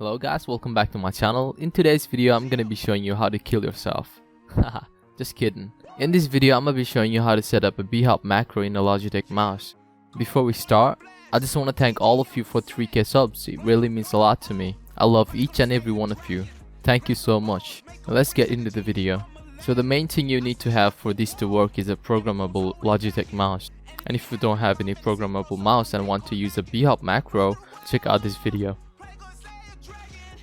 Hello guys, welcome back to my channel. In today's video, I'm gonna be showing you how to kill yourself. Haha, just kidding. In this video, I'm gonna be showing you how to set up a Bhop macro in a Logitech mouse. Before we start, I just want to thank all of you for 3k subs. It really means a lot to me. I love each and every one of you. Thank you so much. Now let's get into the video. So the main thing you need to have for this to work is a programmable Logitech mouse. And if you don't have any programmable mouse and want to use a Bhop macro, check out this video.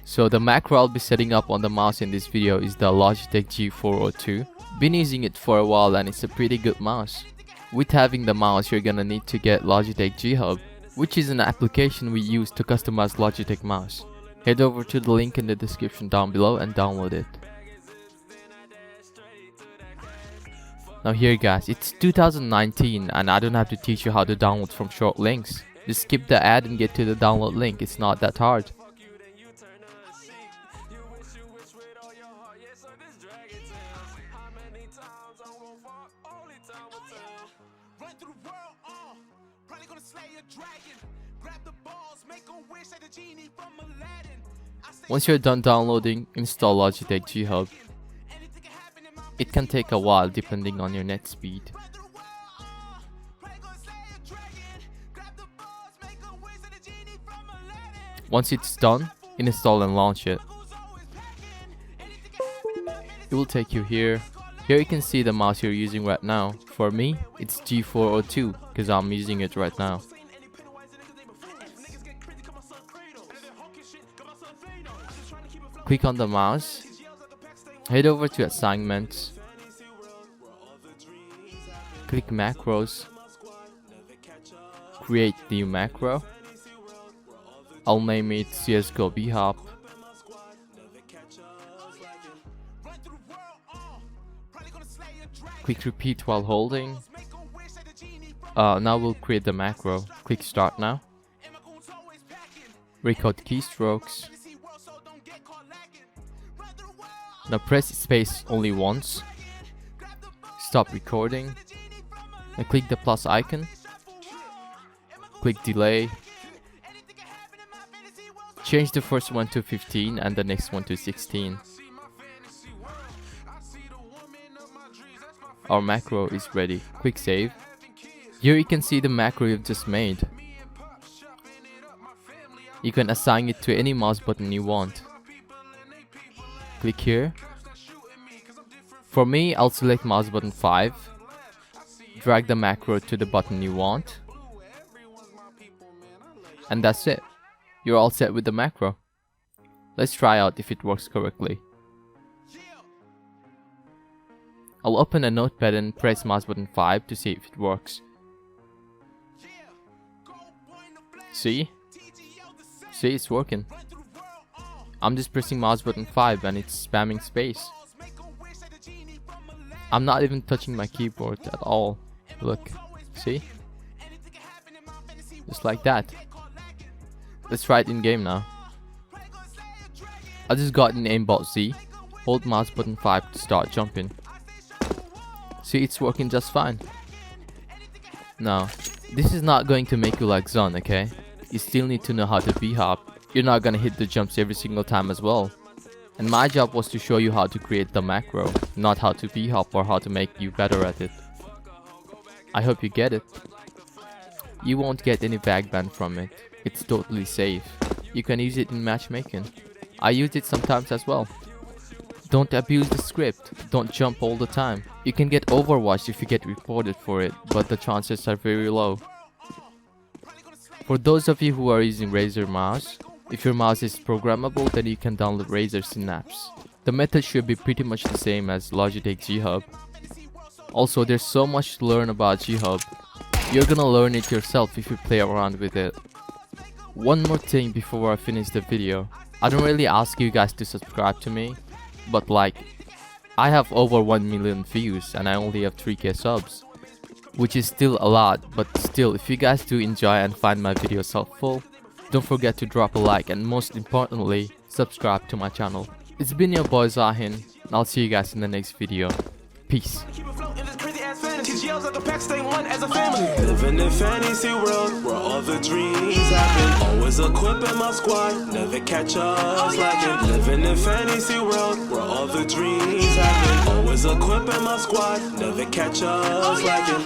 So the macro I'll be setting up on the mouse in this video is the Logitech G402. Been using it for a while and it's a pretty good mouse. With having the mouse, you're gonna need to get Logitech G-Hub, which is an application we use to customize Logitech mouse. Head over to the link in the description down below and download it. Now here guys, it's 2019 and I don't have to teach you how to download from short links. Just skip the ad and get to the download link, it's not that hard. Once you're done downloading, install Logitech G-Hub. It can take a while depending on your net speed. Once it's done, install and launch it. It will take you here. Here you can see the mouse you're using right now. For me, it's G402 because I'm using it right now. Click on the mouse, head over to assignments, click macros, create new macro. I'll name it CSGO Bhop. Click repeat while holding. Now we'll create the macro. Click start now. Record keystrokes. Now press space only once. Stop recording. Now click the plus icon. Click delay. Change the first one to 15 and the next one to 16. Our macro is ready. Click save. Here you can see the macro you've just made. You can assign it to any mouse button you want. Click here. For me, I'll select mouse button 5. Drag the macro to the button you want. And that's it. You're all set with the macro. Let's try out if it works correctly. I'll open a notepad and press mouse button 5 to see if it works. See? See, it's working. I'm just pressing mouse button 5 and it's spamming space. I'm not even touching my keyboard at all. Look, see? Just like that. Let's try it in game now. I just got in aimbot Z. Hold mouse button 5 to start jumping. See, it's working just fine. Now, this is not going to make you like Zon, okay? You still need to know how to Bhop. You're not gonna hit the jumps every single time as well. And my job was to show you how to create the macro, not how to Bhop or how to make you better at it. I hope you get it. You won't get any backban from it. It's totally safe. You can use it in matchmaking. I use it sometimes as well. Don't abuse the script. Don't jump all the time. You can get overwatched if you get reported for it, but the chances are very low. For those of you who are using Razer mouse, if your mouse is programmable, then you can download Razer Synapse. The method should be pretty much the same as Logitech G-Hub. Also, there's so much to learn about G-Hub. You're gonna learn it yourself if you play around with it. One more thing before I finish the video. I don't really ask you guys to subscribe to me, but like, I have over 1 million views and I only have 3k subs. Which is still a lot, but still, if you guys do enjoy and find my videos helpful, don't forget to drop a like and most importantly, subscribe to my channel. It's been your boy Zahin, and I'll see you guys in the next video. Peace. L's like a pack, stay one as a family. Living in fantasy world where all the dreams happen. Always equipping my squad, never catch us lacking. Living in fantasy world where all the dreams happen. Always equipping my squad, never catch us lacking.